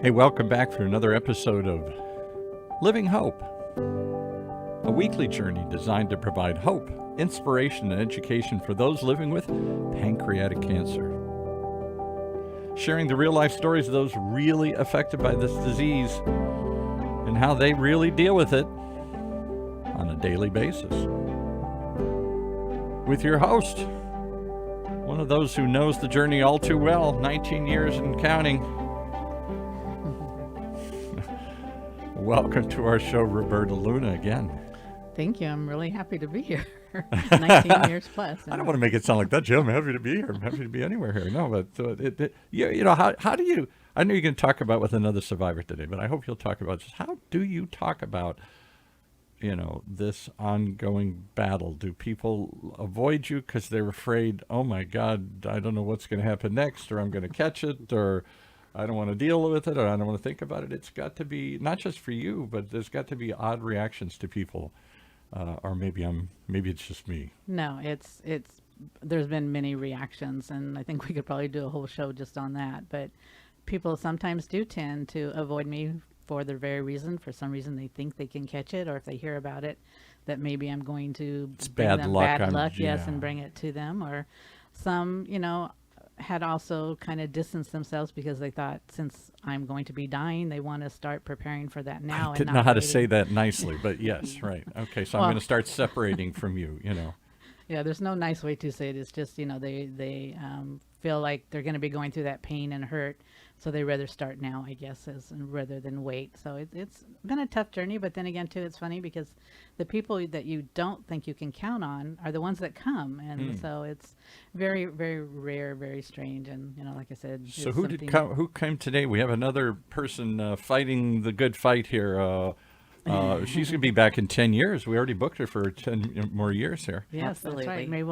Hey, welcome back for another episode of Living Hope, a weekly journey designed to provide hope, inspiration, and education for those living with pancreatic cancer. Sharing the real-life stories of those really affected by this disease and how they really deal with it on a daily basis. With your host, one of those who knows the journey all too well, 19 years and counting. Welcome to our show, Roberta Luna, again. Thank you. I'm really happy to be here. 19 years plus. I don't want to make it sound like that, Jim. I'm happy to be here. I'm happy to be anywhere here. No, but you know, how do you, I know you're going to talk about with another survivor today, but I hope you'll talk about just how do you talk about, you know, this ongoing battle? Do people avoid you because they're afraid, oh my God, I don't know what's going to happen next, or I'm going to catch it, or I don't want to deal with it, or I don't want to think about it? It's got to be, not just for you, but there's got to be odd reactions to people. Or maybe it's just me. No, there's been many reactions, and I think we could probably do a whole show just on that. But people sometimes do tend to avoid me for the very reason. For some reason, they think they can catch it, or if they hear about it, that maybe I'm going to bring them bad luck, yes, and bring it to them. Or some, you know, had also kind of distanced themselves because they thought, since I'm going to be dying, they want to start preparing for that now. I didn't know how to say that nicely, but yes, right. Okay, so I'm going to start separating from you, you know. Yeah, there's no nice way to say it. It's just, you know, they feel like they're going to be going through that pain and hurt, so they rather start now, I guess, rather than wait. So it's been a tough journey, but then again, too, it's funny because the people that you don't think you can count on are the ones that come, and so it's very, very rare, very strange, and, you know, like I said. So who came today? We have another person fighting the good fight here. She's going to be back in 10 years. We already booked her for 10 more years here. Yes, absolutely. That's right. Maybe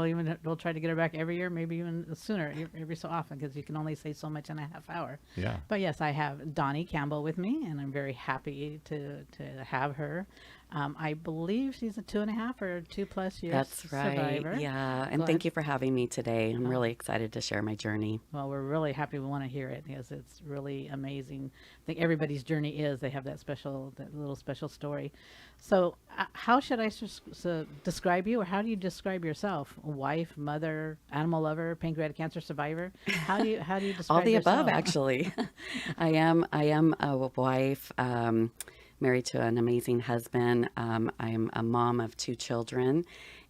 we'll try to get her back every year, maybe even sooner, every so often, because you can only say so much in a half hour. Yeah. But yes, I have Dawnie Campbell with me, and I'm very happy to have her. I believe she's a 2.5 or 2+ years That's right. survivor. Yeah. And thank you for having me today. I'm really excited to share my journey. Well, we're really happy. We want to hear it because it's really amazing. I think everybody's journey is, they have that little special story. So how should I describe you, or how do you describe yourself? Wife, mother, animal lover, pancreatic cancer survivor? How do you describe All the yourself? above, actually. I am a wife, married to an amazing husband. I am a mom of 2 children,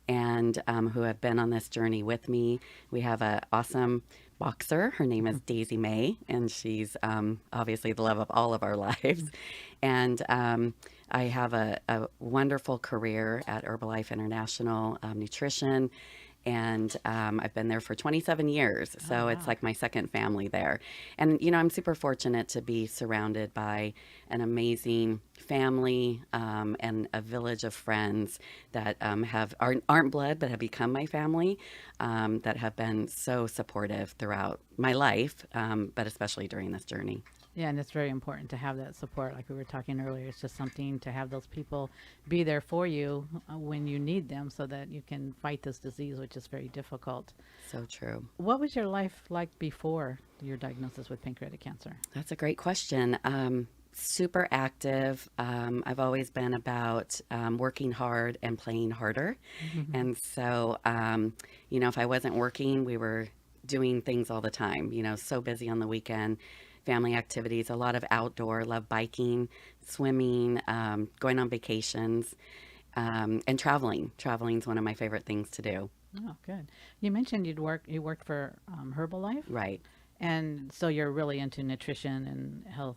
and who have been on this journey with me. We have an awesome boxer. Her name is Daisy May, and she's obviously the love of all of our lives. And I have a wonderful career at Herbalife International Nutrition. And I've been there for 27 years. So It's like my second family there. And, you know, I'm super fortunate to be surrounded by an amazing family and a village of friends that aren't blood, but have become my family, that have been so supportive throughout my life, but especially during this journey. Yeah, and it's very important to have that support. Like we were talking earlier, it's just something to have those people be there for you when you need them, so that you can fight this disease, which is very difficult. So true. What was your life like before your diagnosis with pancreatic cancer? That's a great question. Super active. I've always been about working hard and playing harder. And so, you know, if I wasn't working, we were doing things all the time, you know, so busy on the weekend. Family activities, a lot of outdoor, love biking, swimming, going on vacations, and traveling. Traveling is one of my favorite things to do. Oh, good. You mentioned you worked for Herbalife? Right. And so you're really into nutrition and health.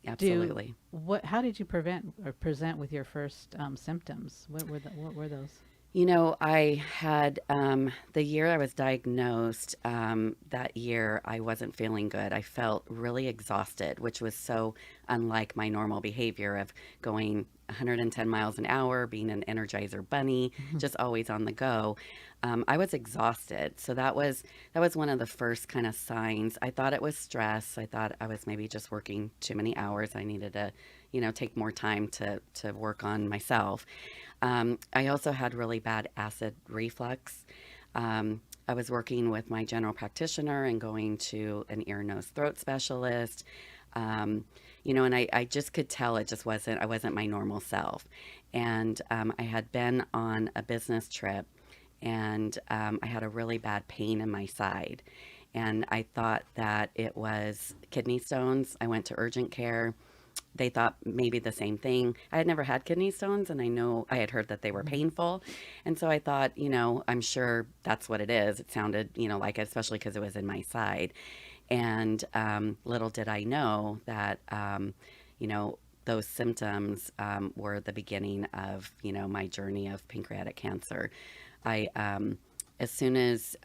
Absolutely. How did you present with your first symptoms? What were those? You know, I had the year I was diagnosed, that year I wasn't feeling good. I felt really exhausted, which was so unlike my normal behavior of going 110 miles an hour, being an Energizer bunny, just always on the go. I was exhausted. So that was one of the first kind of signs. I thought it was stress. I thought I was maybe just working too many hours. I needed to, you know, take more time to work on myself. I also had really bad acid reflux. I was working with my general practitioner and going to an ear, nose, throat specialist. And I just could tell it just wasn't, I wasn't my normal self. And I had been on a business trip, and I had a really bad pain in my side. And I thought that it was kidney stones. I went to urgent care. They thought maybe the same thing. I had never had kidney stones, and I know I had heard that they were painful. And so I thought, I'm sure that's what it is. It sounded, like it, especially because it was in my side. And little did I know that, those symptoms were the beginning of, my journey of pancreatic cancer. As soon as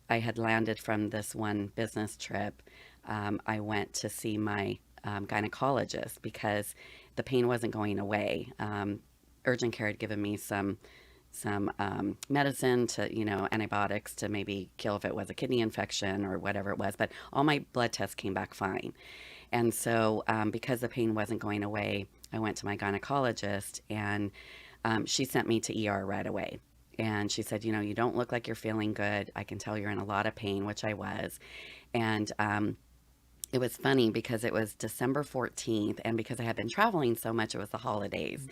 I had landed from this one business trip, I went to see my gynecologist because the pain wasn't going away. Urgent care had given me some medicine to, antibiotics to maybe kill if it was a kidney infection or whatever it was, but all my blood tests came back fine. And so because the pain wasn't going away, I went to my gynecologist, and she sent me to ER right away. And she said, you don't look like you're feeling good. I can tell you're in a lot of pain, which I was. And it was funny because it was December 14th, and because I had been traveling so much, it was the holidays.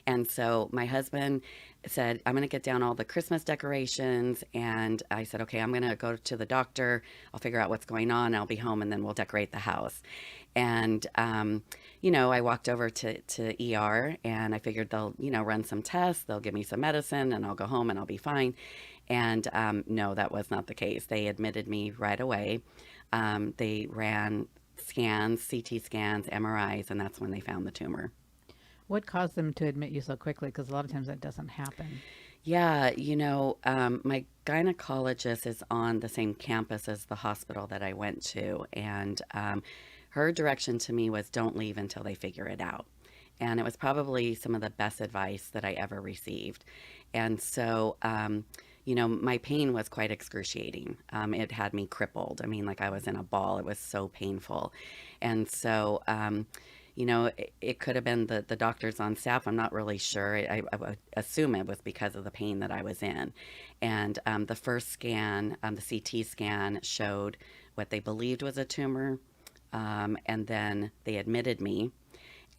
And so my husband said, I'm going to get down all the Christmas decorations. And I said, okay, I'm going to go to the doctor. I'll figure out what's going on. I'll be home, and then we'll decorate the house. And, I walked over to ER, and I figured they'll, run some tests. They'll give me some medicine, and I'll go home and I'll be fine. And no, that was not the case. They admitted me right away. They ran scans, CT scans, MRIs, and that's when they found the tumor. What caused them to admit you so quickly? Because a lot of times that doesn't happen. Yeah, my gynecologist is on the same campus as the hospital that I went to, and her direction to me was don't leave until they figure it out. And it was probably some of the best advice that I ever received. And so, my pain was quite excruciating. It had me crippled. I mean, like I was in a ball. It was so painful. And so, it could have been the doctors on staff. I'm not really sure. I would assume it was because of the pain that I was in. And the first scan, the CT scan, showed what they believed was a tumor. And then they admitted me.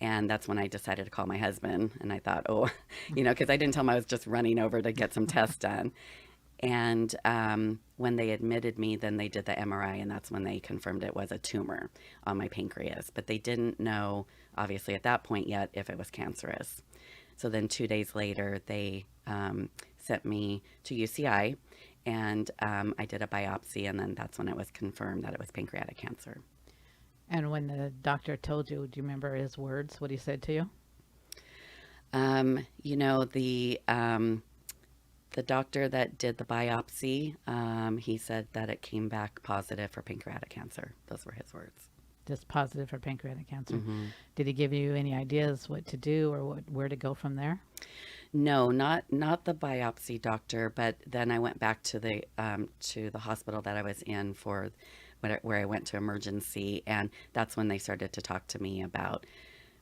And that's when I decided to call my husband. And I thought, because I didn't tell him I was just running over to get some tests done. And when they admitted me, then they did the MRI, and that's when they confirmed it was a tumor on my pancreas. But they didn't know, obviously, at that point yet, if it was cancerous. So then 2 days later, they sent me to UCI, and I did a biopsy, and then that's when it was confirmed that it was pancreatic cancer. And when the doctor told you, do you remember his words, what he said to you? The doctor that did the biopsy, he said that it came back positive for pancreatic cancer. Those were his words. Just positive for pancreatic cancer. Mm-hmm. Did he give you any ideas what to do or where to go from there? No, not the biopsy doctor, but then I went back to the hospital that I was in for where I went to emergency, and that's when they started to talk to me about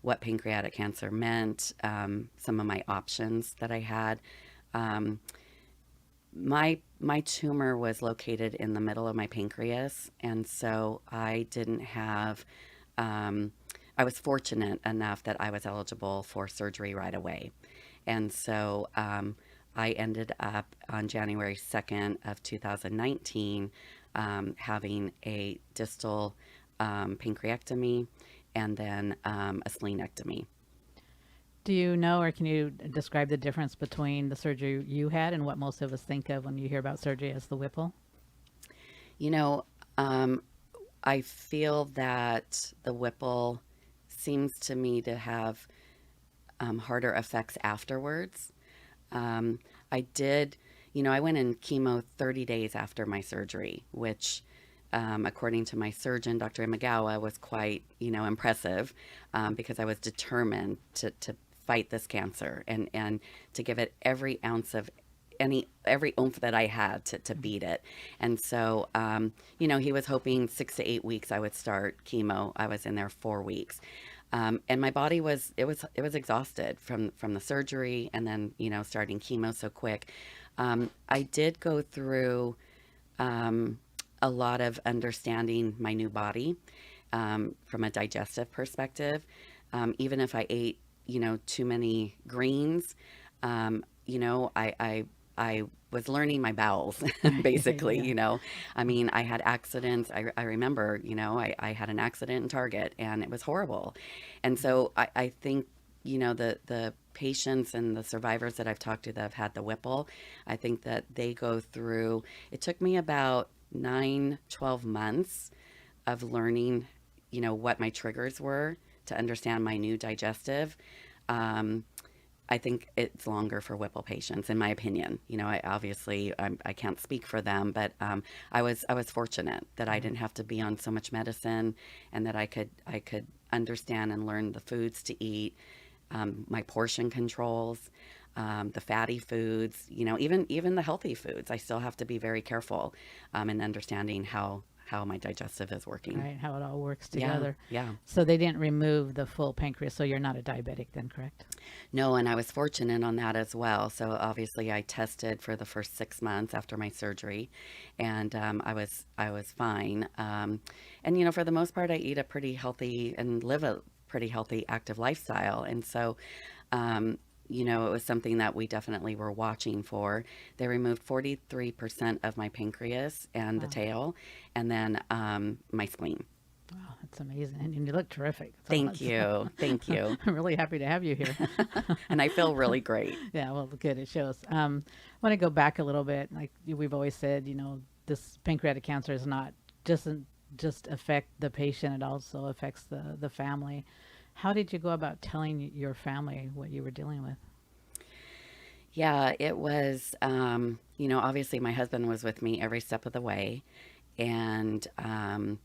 what pancreatic cancer meant, some of my options that I had. My tumor was located in the middle of my pancreas, and so I didn't have, I was fortunate enough that I was eligible for surgery right away. And so I ended up on January 2nd of 2019 having a distal pancreectomy and then a splenectomy. Do you know, or can you describe the difference between the surgery you had and what most of us think of when you hear about surgery as the Whipple? I feel that the Whipple seems to me to have harder effects afterwards. I did, I went in chemo 30 days after my surgery, which according to my surgeon, Dr. Imagawa, was quite, impressive because I was determined to fight this cancer and to give it every ounce of every oomph that I had to beat it. And so, he was hoping 6 to 8 weeks I would start chemo. I was in there 4 weeks. And my body was exhausted from the surgery and then, starting chemo so quick. I did go through a lot of understanding my new body. from a digestive perspective. Even if I ate, too many greens, I was learning my bowels, basically, Yeah. I mean, I had accidents. I remember, I had an accident in Target and it was horrible. And so I think, the patients and the survivors that I've talked to that have had the Whipple, I think that they go through, it took me about 9, 12 months of learning, what my triggers were to understand my new digestive. Um, I think it's longer for Whipple patients, in my opinion. I can't speak for them, but I was fortunate that I didn't have to be on so much medicine, and that I could understand and learn the foods to eat, my portion controls, the fatty foods, even the healthy foods. I still have to be very careful in understanding how my digestive is working. Right, how it all works Yeah, together. yeah. So they didn't remove the full pancreas, so you're not a diabetic then, correct? No, and I was fortunate on that as well. So obviously, I tested for the first 6 months after my surgery, and I was fine. And for the most part, I eat a pretty healthy and live a pretty healthy, active lifestyle, and so. Um, it was something that we definitely were watching for. They removed 43% of my pancreas and the Wow. tail, and then my spleen. Wow, that's amazing. And you look terrific. So Thank you. Thank you. I'm really happy to have you here. And I feel really great. Yeah, well, good. It shows. I want to go back a little bit. Like we've always said, this pancreatic cancer is not doesn't just affect the patient; it also affects the family. How did you go about telling your family what you were dealing with? Yeah, it was, obviously my husband was with me every step of the way. And,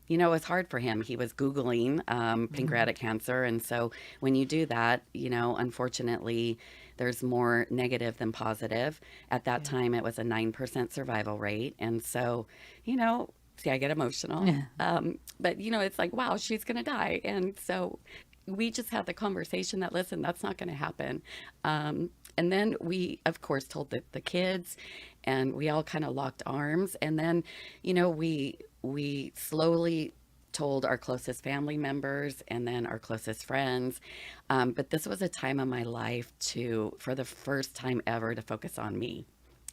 it was hard for him. He was Googling pancreatic cancer. And so when you do that, unfortunately, there's more negative than positive. At that Yeah. time, it was a 9% survival rate. And so, see, I get emotional. Yeah. But, it's like, wow, she's going to die. And so we just had the conversation that, listen, that's not going to happen. And then we, of course, told the kids, and we all kind of locked arms. And then, we slowly told our closest family members and then our closest friends. But this was a time of my life for the first time ever, to focus on me.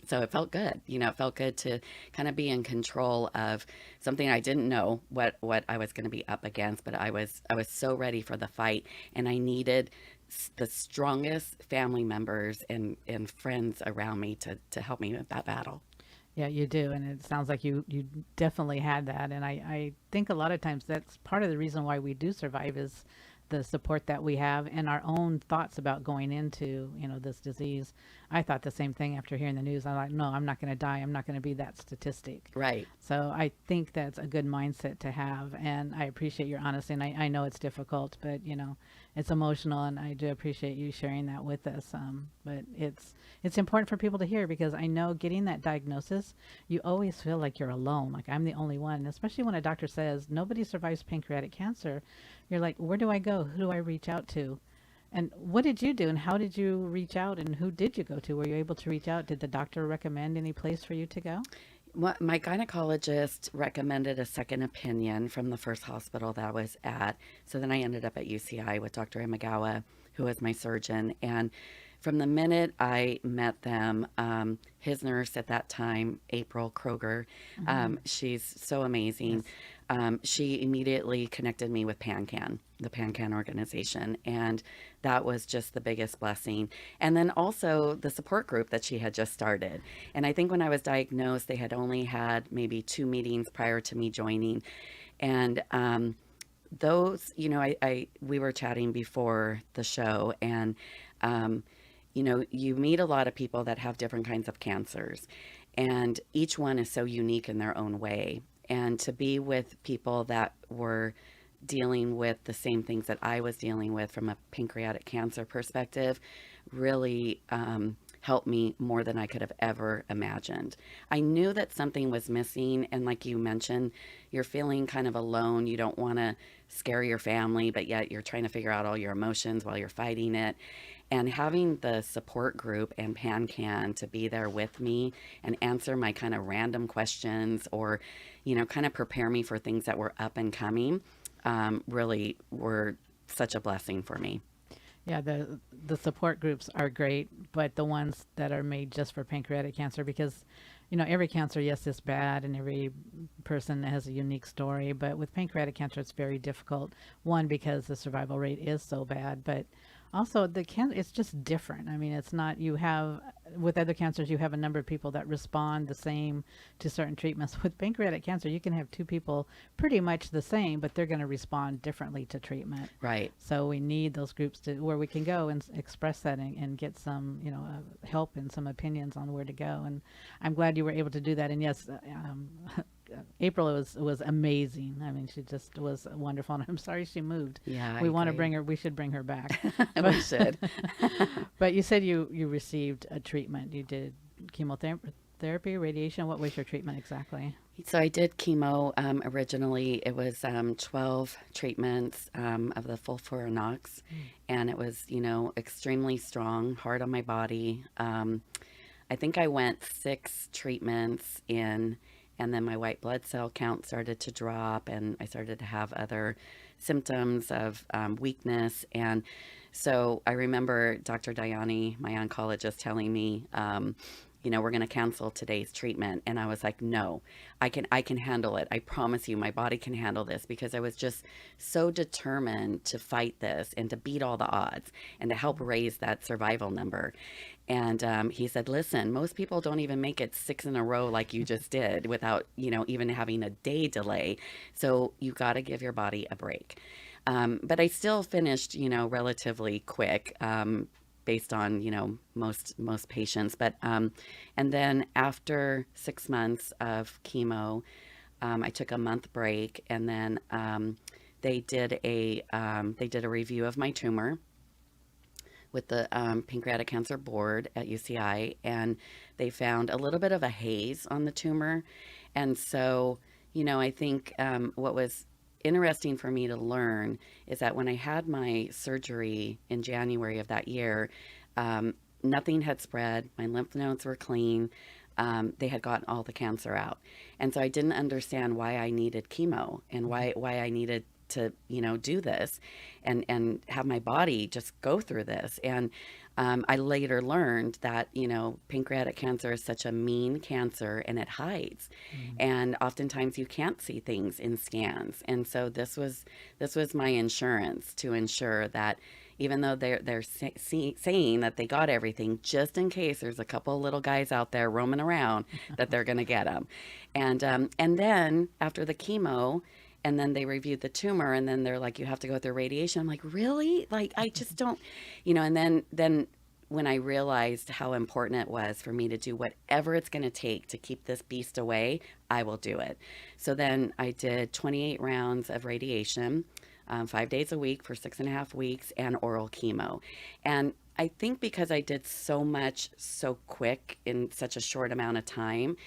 So it felt good. It felt good to kind of be in control of something I didn't know what I was going to be up against, but I was so ready for the fight, and I needed the strongest family members and friends around me to help me with that battle. Yeah, you do, and it sounds like you definitely had that. And I think a lot of times that's part of the reason why we do survive is the support that we have and our own thoughts about going into this disease. I thought the same thing after hearing the news. I'm like, no, I'm not going to die. I'm not going to be that statistic. Right. So I think that's a good mindset to have, and I appreciate your honesty. And I know it's difficult, but it's emotional, and I do appreciate you sharing that with us. But it's important for people to hear, because I know getting that diagnosis, you always feel like you're alone. Like I'm the only one, and especially when a doctor says nobody survives pancreatic cancer. You're like, where do I go? Who do I reach out to? And what did you do, and how did you reach out, and who did you go to? Were you able to reach out? Did the doctor recommend any place for you to go? My gynecologist recommended a second opinion from the first hospital that I was at. So then I ended up at UCI with Dr. Imagawa, who was my surgeon. And from the minute I met them, his nurse at that time, April Kroger, she's so amazing. She immediately connected me with PanCan, the PanCan organization, and that was just the biggest blessing. And then also the support group that she had just started. And I think when I was diagnosed, they had only had maybe 2 meetings prior to me joining. And those, we were chatting before the show, and you meet a lot of people that have different kinds of cancers, and each one is so unique in their own way. And to be with people that were dealing with the same things that I was dealing with from a pancreatic cancer perspective really helped me more than I could have ever imagined. I knew that something was missing, and like you mentioned, you're feeling kind of alone. You don't want to scare your family, but yet you're trying to figure out all your emotions while you're fighting it. And having the support group and PanCan to be there with me and answer my kind of random questions, or kind of prepare me for things that were up and coming, really were such a blessing for me. Yeah, the support groups are great, but the ones that are made just for pancreatic cancer, because every cancer, yes, is bad, and every person has a unique story. But with pancreatic cancer, it's very difficult. One, because the survival rate is so bad, but also it's just different. I mean, it's not, with other cancers, you have a number of people that respond the same to certain treatments. With pancreatic cancer, you can have two people pretty much the same, but they're going to respond differently to treatment. Right. So we need those groups where we can go and express that and get some, help and some opinions on where to go. And I'm glad you were able to do that. And yes, April was amazing. I mean, she just was wonderful. And I'm sorry she moved. Yeah, we I want to agree. bring her. We should bring her back. We should. But you said you received a treatment. You did chemotherapy, radiation. What was your treatment exactly? So I did chemo. Originally, it was 12 treatments of the FOLFIRINOX, and it was, extremely strong, hard on my body. I think I went 6 treatments in, and then my white blood cell count started to drop, and I started to have other symptoms of weakness. And so I remember Dr. Dawnie, my oncologist, telling me, we're going to cancel today's treatment. And I was like, no, I can handle it. I promise you, my body can handle this, because I was just so determined to fight this and to beat all the odds and to help raise that survival number. And he said, listen, most people don't even make it 6 in a row like you just did without, even having a day delay. So you got to give your body a break. But I still finished, relatively quick, based on, most patients. But, and then after 6 months of chemo, I took a month break, and then they did a review of my tumor with the Pancreatic Cancer Board at UCI, and they found a little bit of a haze on the tumor. And so, I think what was interesting for me to learn is that when I had my surgery in January of that year, nothing had spread. My lymph nodes were clean. They had gotten all the cancer out. And so I didn't understand why I needed chemo and why I needed to, do this and have my body just go through this. And I later learned that, pancreatic cancer is such a mean cancer, and it hides. And oftentimes you can't see things in scans. And so this was my insurance to ensure that even though they're saying that they got everything, just in case there's a couple of little guys out there roaming around, that they're going to get them. And then after the chemo, and then they reviewed the tumor, and then they're like, you have to go through radiation. I'm like, really? Like, I just don't, and then when I realized how important it was for me to do whatever it's going to take to keep this beast away, I will do it. So then I did 28 rounds of radiation, 5 days a week for 6.5 weeks, and oral chemo. And I think because I did so much so quick in such a short amount of time,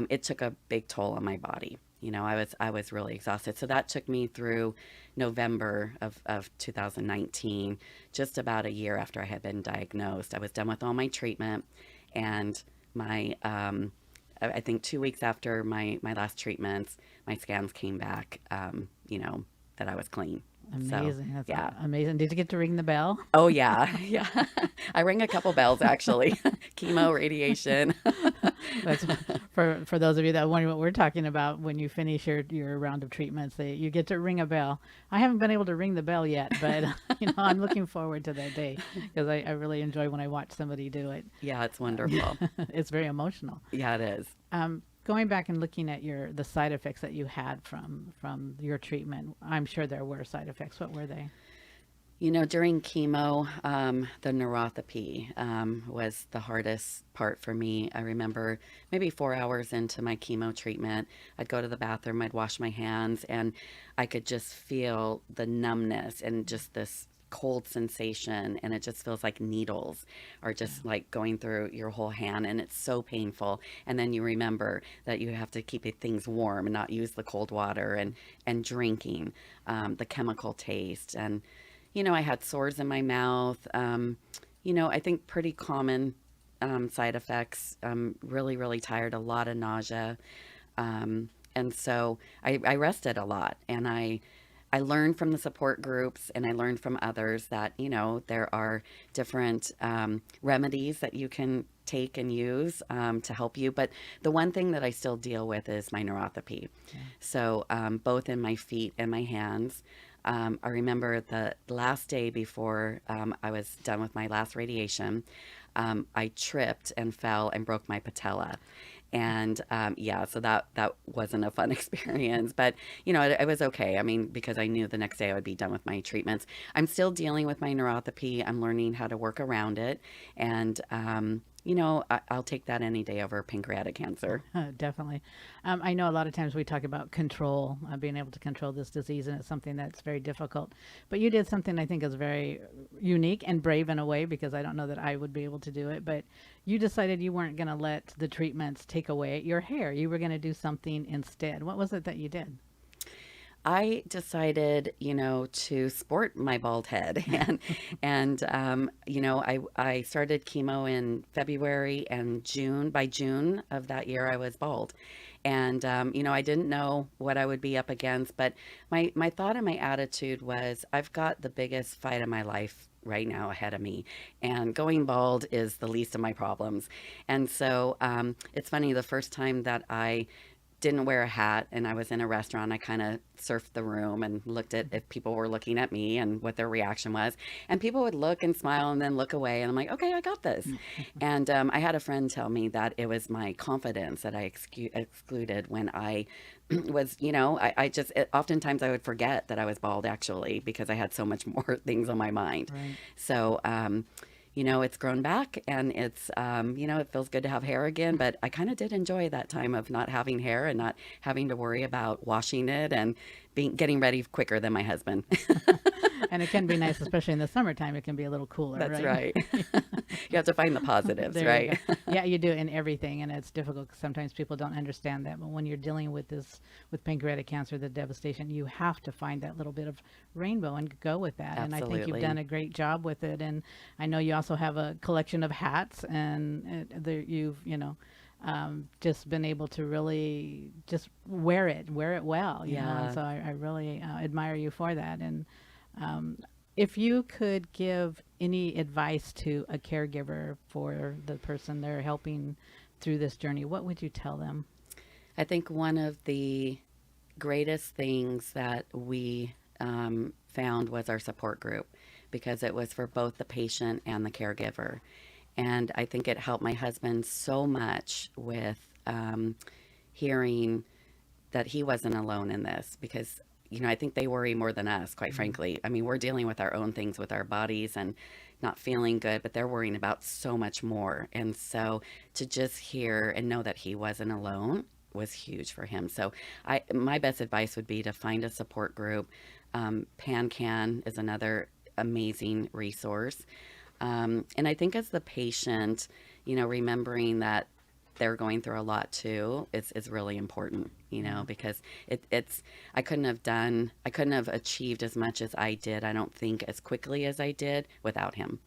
it took a big toll on my body. I was really exhausted. So that took me through November of 2019, just about a year after I had been diagnosed. I was done with all my treatment, and my, I think 2 weeks after my last treatments, my scans came back, that I was clean. Amazing. So, That's yeah. amazing. Did you get to ring the bell? Oh yeah. Yeah. I rang a couple bells, actually. Chemo, radiation. That's for those of you that wonder what we're talking about. When you finish your round of treatments, you get to ring a bell. I haven't been able to ring the bell yet, but I'm looking forward to that day, because I really enjoy when I watch somebody do it. Yeah, it's wonderful. It's very emotional. Yeah, it is. Going back and looking at the side effects that you had from your treatment, I'm sure there were side effects. What were they? During chemo, the neuropathy was the hardest part for me. I remember maybe 4 hours into my chemo treatment, I'd go to the bathroom, I'd wash my hands, and I could just feel the numbness and just this cold sensation, and it just feels like needles are just like going through your whole hand, and it's so painful. And then you remember that you have to keep things warm and not use the cold water, and drinking, the chemical taste, and I had sores in my mouth. I think pretty common side effects. Really, really tired, a lot of nausea. And so I rested a lot, and I I learned from the support groups, and I learned from others that, there are different remedies that you can take and use to help you. But the one thing that I still deal with is my neuropathy. Yeah. So both in my feet and my hands. I remember the last day before I was done with my last radiation, I tripped and fell and broke my patella. And so that wasn't a fun experience, but it was okay. I mean, because I knew the next day I would be done with my treatments. I'm still dealing with my neuropathy. I'm learning how to work around it, and I'll take that any day over pancreatic cancer. Definitely. I know a lot of times we talk about control, being able to control this disease, and it's something that's very difficult. But you did something I think is very unique and brave in a way, because I don't know that I would be able to do it. But you decided you weren't going to let the treatments take away your hair. You were going to do something instead. What was it that you did? I decided, to sport my bald head, and I started chemo in February and June. By June of that year, I was bald, and I didn't know what I would be up against, but my thought and my attitude was, I've got the biggest fight of my life right now ahead of me, and going bald is the least of my problems. And so it's funny, the first time that I didn't wear a hat and I was in a restaurant, I kind of surfed the room and looked at if people were looking at me and what their reaction was. And people would look and smile and then look away. And I'm like, okay, I got this. And I had a friend tell me that it was my confidence that I excluded when I was, oftentimes I would forget that I was bald, actually, because I had so much more things on my mind. Right. So, it's grown back, and it's, it feels good to have hair again, but I kind of did enjoy that time of not having hair and not having to worry about washing it and getting ready quicker than my husband. And it can be nice, especially in the summertime. It can be a little cooler. That's right. You have to find the positives, right? Yeah, you do in everything, and it's difficult because sometimes people don't understand that. But when you're dealing with with pancreatic cancer, the devastation, you have to find that little bit of rainbow and go with that. Absolutely. And I think you've done a great job with it. And I know you also have a collection of hats, and you've just been able to really just wear it well. You know? And so I really admire you for that. And if you could give any advice to a caregiver for the person they're helping through this journey, what would you tell them? I think one of the greatest things that we found was our support group, because it was for both the patient and the caregiver. And I think it helped my husband so much with hearing that he wasn't alone in this, because I think they worry more than us, quite frankly. I mean, we're dealing with our own things with our bodies and not feeling good, but they're worrying about so much more. And so to just hear and know that he wasn't alone was huge for him. So my best advice would be to find a support group. PanCan is another amazing resource. And I think as the patient, remembering that they're going through a lot too is really important, because I couldn't have achieved as much as I did, I don't think, as quickly as I did without him.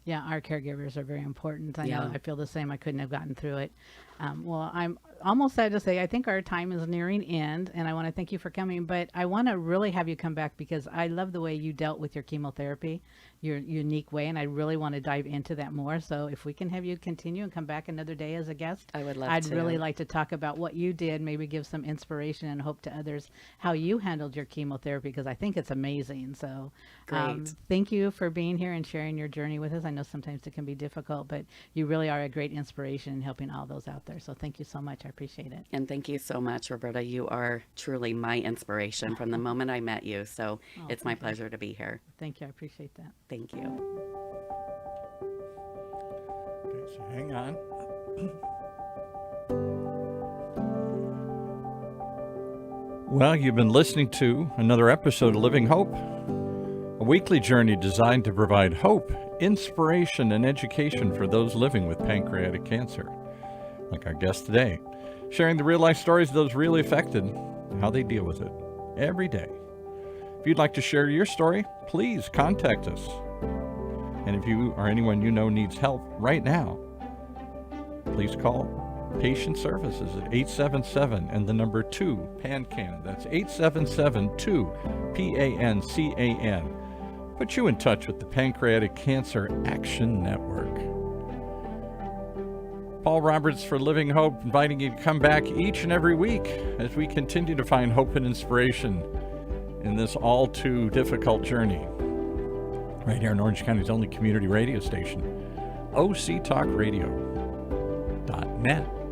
Yeah, our caregivers are very important. I know I feel the same. I couldn't have gotten through it. Well, I'm almost sad to say I think our time is nearing end, and I want to thank you for coming, but I want to really have you come back because I love the way you dealt with your chemotherapy, your unique way, and I really want to dive into that more. So if we can have you continue and come back another day as a guest, I would love I'd to. really like to talk about what you did, maybe give some inspiration and hope to others how you handled your chemotherapy, because I think it's amazing. So thank you for being here and sharing your journey with us. I know sometimes it can be difficult, but you really are a great inspiration in helping all those out there. So thank you so much. I appreciate it. And thank you so much, Roberta. You are truly my inspiration from the moment I met you. So it's my pleasure to be here. Thank you. I appreciate that. Thank you. Okay, so hang on. Well, you've been listening to another episode of Living Hope, a weekly journey designed to provide hope, inspiration, and education for those living with pancreatic cancer. Like our guest today, sharing the real-life stories of those really affected and how they deal with it every day. If you'd like to share your story, please contact us. And if you or anyone you know needs help right now, please call Patient Services at 877 and the number 2 PANCAN. That's 877-2-PANCAN. Put you in touch with the Pancreatic Cancer Action Network. Paul Roberts for Living Hope, inviting you to come back each and every week as we continue to find hope and inspiration in this all too difficult journey. Right here in Orange County's only community radio station, OCTalkRadio.net.